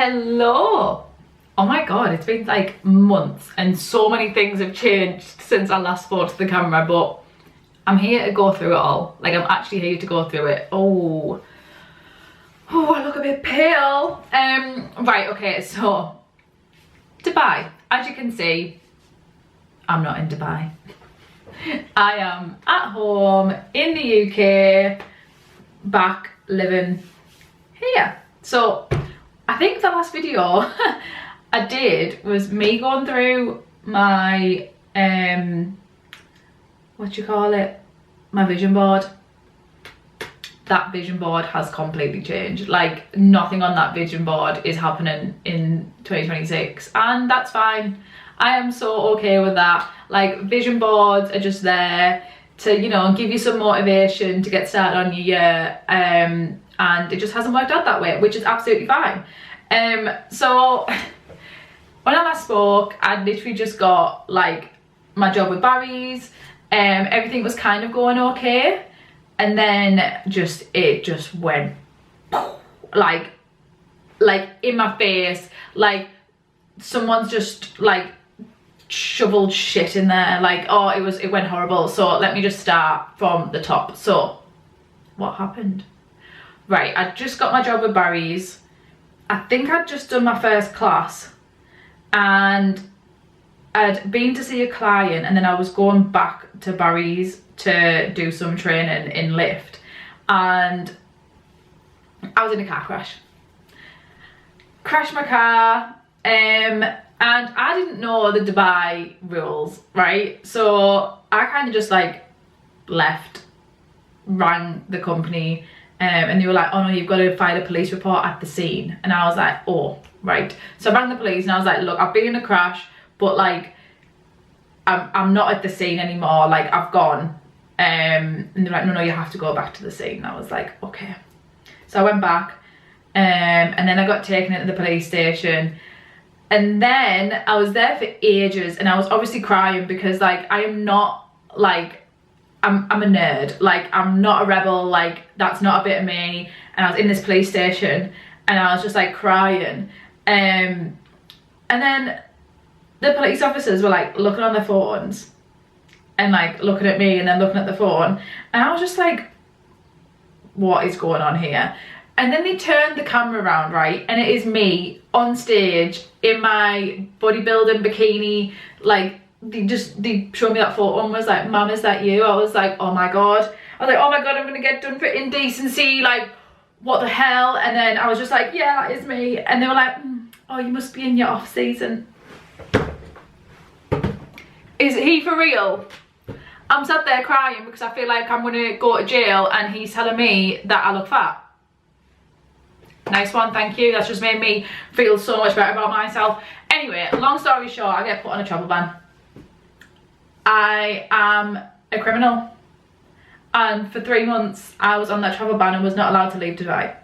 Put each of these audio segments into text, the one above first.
Hello. Oh my god, it's been like months and so many things have changed since I last spoke to the camera, but I'm here to go through it all. Like, I'm actually here to go through it. Oh, I look a bit pale. Right, okay, so Dubai. As you can see, I'm not in Dubai. I am at home in the UK, back living here. So I think the last video I did was me going through my what do you call it, my vision board. That vision board has completely changed. Like, nothing on that vision board is happening in 2026, and that's fine. I am so okay with that. Like, vision boards are just there to, you know, give you some motivation to get started on your year, and it just hasn't worked out that way, which is absolutely fine. So when I last spoke, I literally just got like my job with Barry's, everything was kind of going okay, and then it just went like in my face, like someone's just like shoveled shit in there. Like, oh, it went horrible. So let me just start from the top. So what happened? Right, I just got my job with Barry's. I think I'd just done my first class and I'd been to see a client, and then I was going back to Barry's to do some training in lift, and I was in a car crash. Crashed my car, and I didn't know the Dubai rules, right? So I kind of just like left, rang the company, and they were like, oh no, you've got to file a police report at the scene. And I was like, oh, right. So I rang the police and I was like, look, I've been in a crash, but like, I'm not at the scene anymore, like I've gone. And they're like, no, you have to go back to the scene. And I was like, okay. So I went back, and then I got taken into the police station. And then I was there for ages, and I was obviously crying because like, I am not like, I'm a nerd. Like, I'm not a rebel, like that's not a bit of me. And I was in this police station and I was just like crying. And then the police officers were like looking on their phones and like looking at me and then looking at the phone. And I was just like, what is going on here? And then they turned the camera around, right? And it is me on stage in my bodybuilding bikini. Like, they showed me that photo and was like, Mum, is that you? I was like, oh my god. I was like, oh my god, I'm gonna get done for indecency. Like, what the hell? And then I was just like, yeah, that is me. And they were like, oh, you must be in your off season. Is he for real? I'm sat there crying because I feel like I'm gonna go to jail and he's telling me that I look fat. Nice one, thank you. That's just made me feel so much better about myself. Anyway, long story short, I get put on a travel ban. I am a criminal. And for 3 months, I was on that travel ban and was not allowed to leave Dubai.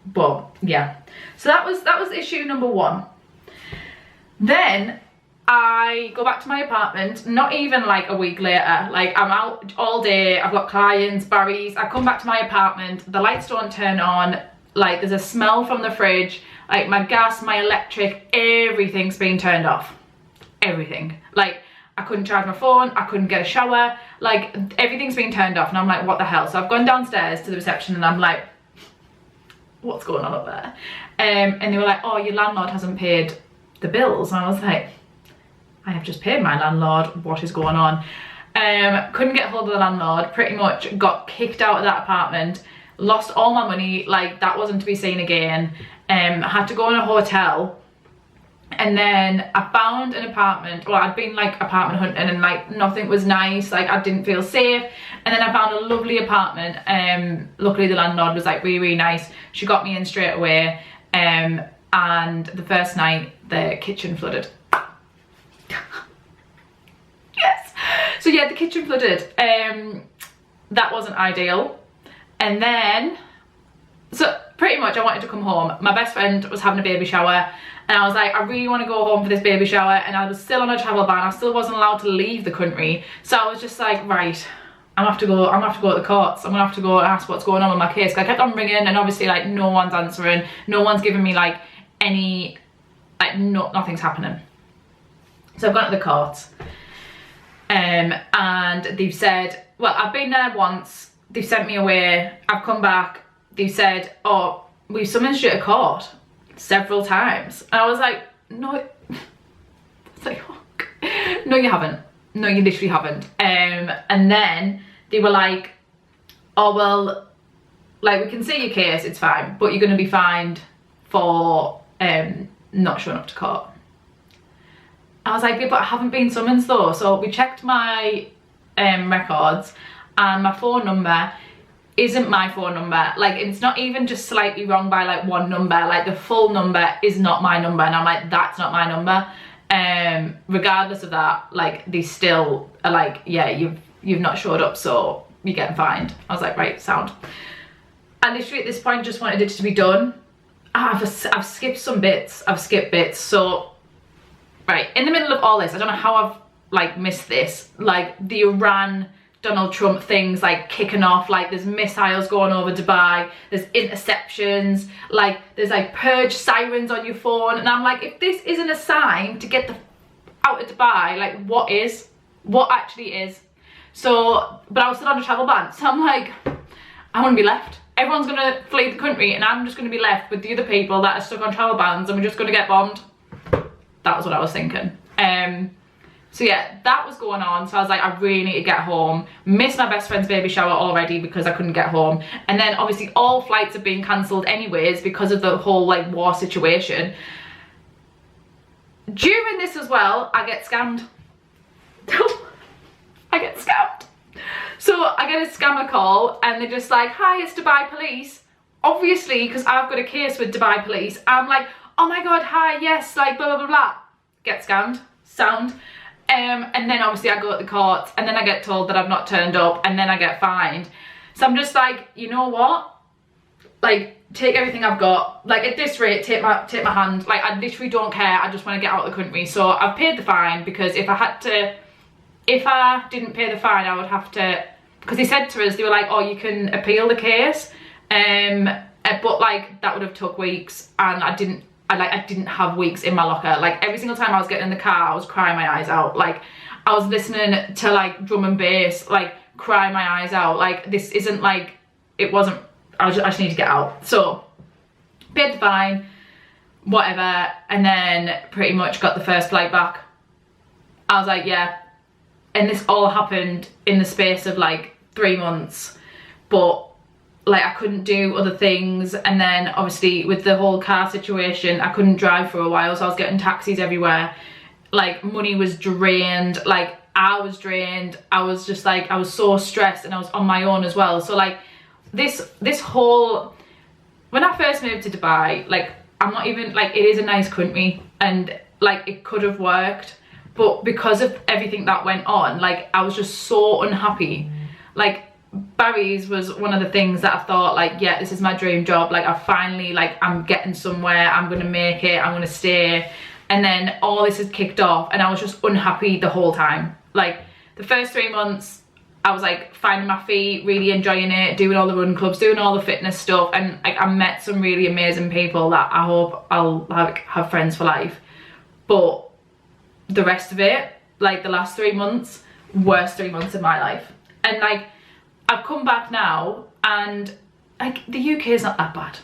But yeah, so that was issue number 1. Then I go back to my apartment, not even like a week later. Like, I'm out all day, I've got clients, Barry's. I come back to my apartment, the lights don't turn on, like there's a smell from the fridge, like my gas, my electric, everything's been turned off. Everything. Like, I couldn't charge my phone, I couldn't get a shower, like everything's been turned off. And I'm like, what the hell? So I've gone downstairs to the reception and I'm like, what's going on up there? And they were like, oh, your landlord hasn't paid the bills. And I was like, I have just paid my landlord, what is going on? Couldn't get hold of the landlord, pretty much got kicked out of that apartment, lost all my money, like that wasn't to be seen again. I had to go in a hotel. And then I found an apartment. Well, I'd been like apartment hunting and like nothing was nice, like I didn't feel safe. And then I found a lovely apartment. Luckily the landlord was like really nice. She got me in straight away. And the first night the kitchen flooded. Yes. So yeah, the kitchen flooded. That wasn't ideal. And then, so pretty much I wanted to come home. My best friend was having a baby shower. And I was like, I really want to go home for this baby shower. And I was still on a travel ban. I still wasn't allowed to leave the country. So I was just like, right, I'm gonna have to go to the courts. I'm gonna have to go and ask what's going on with my case. I kept on ringing and obviously like no one's answering, no one's giving me like any, like nothing's happening. So I've gone to the courts, and they've said, well, I've been there once, they've sent me away, I've come back, they've said, oh, we've summoned you to court several times. And I was like, no, it's like, oh, no you haven't. No, you literally haven't. And then they were like, oh, well, like we can see your case, it's fine, but you're going to be fined for not showing up to court. I was like, yeah, but I haven't been summoned though. So we checked my records and my phone number isn't my phone number. Like, it's not even just slightly wrong by like one number, like the full number is not my number. And I'm like, that's not my number. Regardless of that, like they still are like, yeah, you've not showed up, so you're getting fined. I was like, right, sound. I literally at this point just wanted it to be done. I've skipped some bits, I've skipped bits. So right in the middle of all this, I don't know how I've like missed this, like the Iran Donald Trump things like kicking off, like there's missiles going over Dubai, there's interceptions, like there's like purge sirens on your phone, and I'm like, if this isn't a sign to get the out of Dubai, like what actually is? So, but I was still on a travel ban, so I'm like, I want to be left. Everyone's gonna flee the country and I'm just gonna be left with the other people that are stuck on travel bans and we're just gonna get bombed. That was what I was thinking. So yeah, that was going on. So I was like, I really need to get home. Missed my best friend's baby shower already because I couldn't get home. And then obviously all flights have been cancelled anyways because of the whole like war situation. During this as well, I get scammed. I get scammed. So I get a scammer call and they're just like, hi, it's Dubai Police. Obviously, because I've got a case with Dubai Police, I'm like, oh my God, hi, yes, like blah, blah, blah, blah. Get scammed, sound. And then obviously I go to the courts and then I get told that I've not turned up and then I get fined. So I'm just like, you know what? Like, take everything I've got. Like, at this rate, take my hand. Like, I literally don't care. I just want to get out of the country. So I've paid the fine because if I didn't pay the fine, I would have to, because they said to us, they were like, oh, you can appeal the case. But like, that would have took weeks and I didn't have weeks in my locker. Like every single time I was getting in the car, I was crying my eyes out. Like I was listening to like drum and bass, like crying my eyes out. Like this isn't like, it wasn't, I just need to get out. So paid the fine, whatever. And then pretty much got the first flight back. I was like, yeah. And this all happened in the space of like 3 months. But like I couldn't do other things, and then obviously with the whole car situation I couldn't drive for a while, so I was getting taxis everywhere. Like money was drained, like I was drained, I was just like, I was so stressed and I was on my own as well. So like this whole, when I first moved to Dubai, like I'm not even like, it is a nice country and like it could have worked, but because of everything that went on, like I was just so unhappy. Like Barry's was one of the things that I thought like, yeah, this is my dream job, like I finally, like I'm getting somewhere, I'm gonna make it, I'm gonna stay. And then all this has kicked off and I was just unhappy the whole time. Like the first 3 months I was like finding my feet, really enjoying it, doing all the run clubs, doing all the fitness stuff, and like I met some really amazing people that I hope I'll have friends for life. But the rest of it, like the last 3 months, worst 3 months of my life. And like I've come back now and like the UK is not that bad.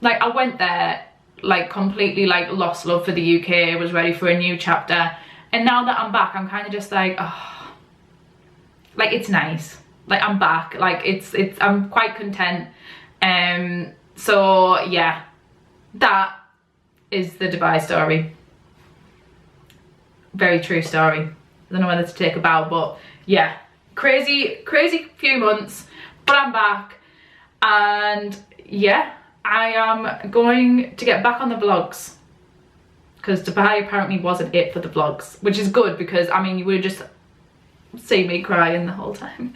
Like I went there like completely like lost love for the UK, was ready for a new chapter, and now that I'm back I'm kind of just like, oh, like it's nice, like I'm back, like it's I'm quite content. So yeah, that is the Dubai story. Very true story. I don't know whether to take a bow, but yeah, crazy few months, but I'm back. And yeah, I am going to get back on the vlogs because Dubai apparently wasn't it for the vlogs, which is good because I mean you would just see me crying the whole time.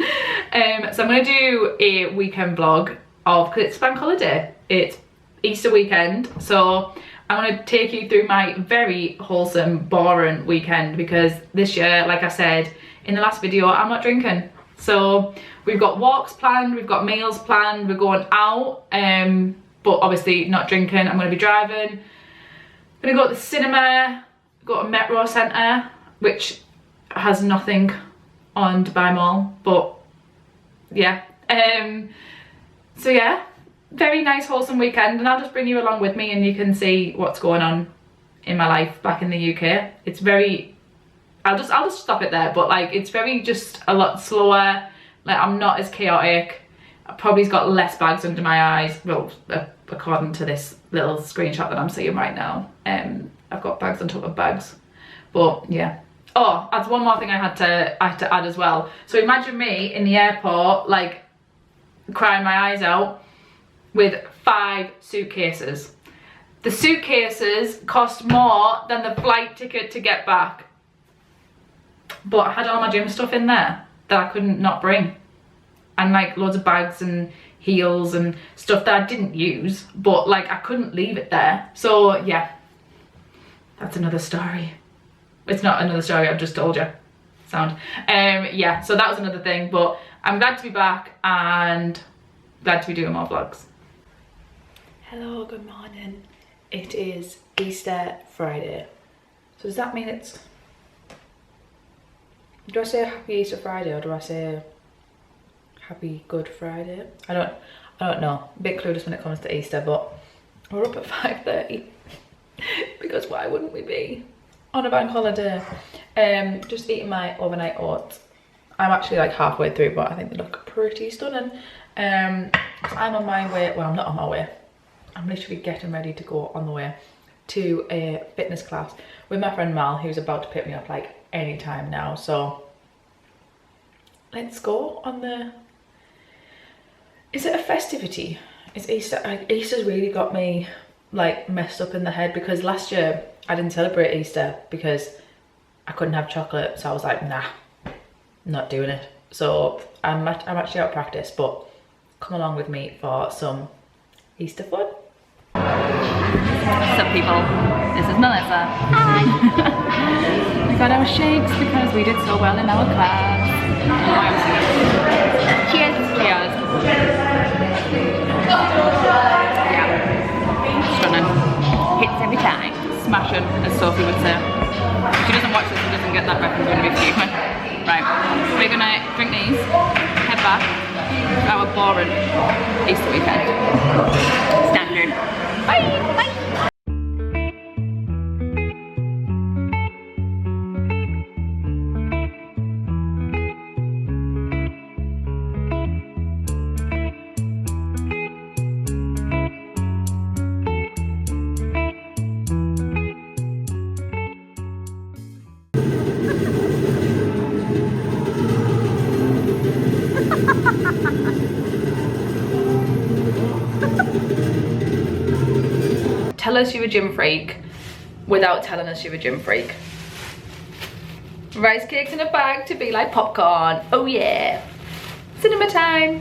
So I'm going to do a weekend vlog of, because it's bank holiday, it's Easter weekend, so I'm going to take you through my very wholesome, boring weekend, because this year, like I said in the last video, I'm not drinking. So we've got walks planned, we've got meals planned, we're going out, but obviously not drinking. I'm going to be driving. I'm going to go to the cinema, go to Metro Centre, which has nothing on Dubai Mall, but yeah. So yeah, very nice wholesome weekend, and I'll just bring you along with me and you can see what's going on in my life back in the UK. It's very, I'll just stop it there, but like it's very just a lot slower. Like I'm not as chaotic. I probably got less bags under my eyes, well, according to this little screenshot that I'm seeing right now. I've got bags on top of bags, but yeah. Oh, that's one more thing I had to add as well. So imagine me in the airport, like crying my eyes out with 5 suitcases. The suitcases cost more than the flight ticket to get back. But I had all my gym stuff in there that I couldn't not bring. And like loads of bags and heels and stuff that I didn't use, but like I couldn't leave it there. So yeah, that's another story. It's not another story, I've just told you. Sound. Yeah, so that was another thing, but I'm glad to be back and glad to be doing more vlogs. Hello, good morning. It is Easter Friday. So does that mean it's... Do I say Happy Easter Friday or do I say Happy Good Friday? I don't know. A bit clueless when it comes to Easter, but we're up at 5:30 because why wouldn't we be on a bank holiday? Just eating my overnight oats. I'm actually like halfway through, but I think they look pretty stunning. So I'm on my way, well, I'm not on my way. I'm literally getting ready to go on the way to a fitness class with my friend Mal, who's about to pick me up like any time now. So let's go on the... Is it a festivity? It's Easter. Easter's really got me like messed up in the head because last year I didn't celebrate Easter because I couldn't have chocolate, so I was like, nah, not doing it. So I'm actually out of practice, but come along with me for some Easter fun. What's up, people? This is Melissa. Hi. We got our shakes because we did so well in our class. Cheers. Cheers. Yeah. Stunning. Hits every time. Smashing, as Sophie would say. If she doesn't watch this and doesn't get that reference, I'm going to be fuming. Right, we're going to drink these, head back to our boring Easter weekend. Standard. Bye! Bye! Tell us you're a gym freak without telling us you're a gym freak. Rice cakes in a bag to be like popcorn. Oh yeah. Cinema time.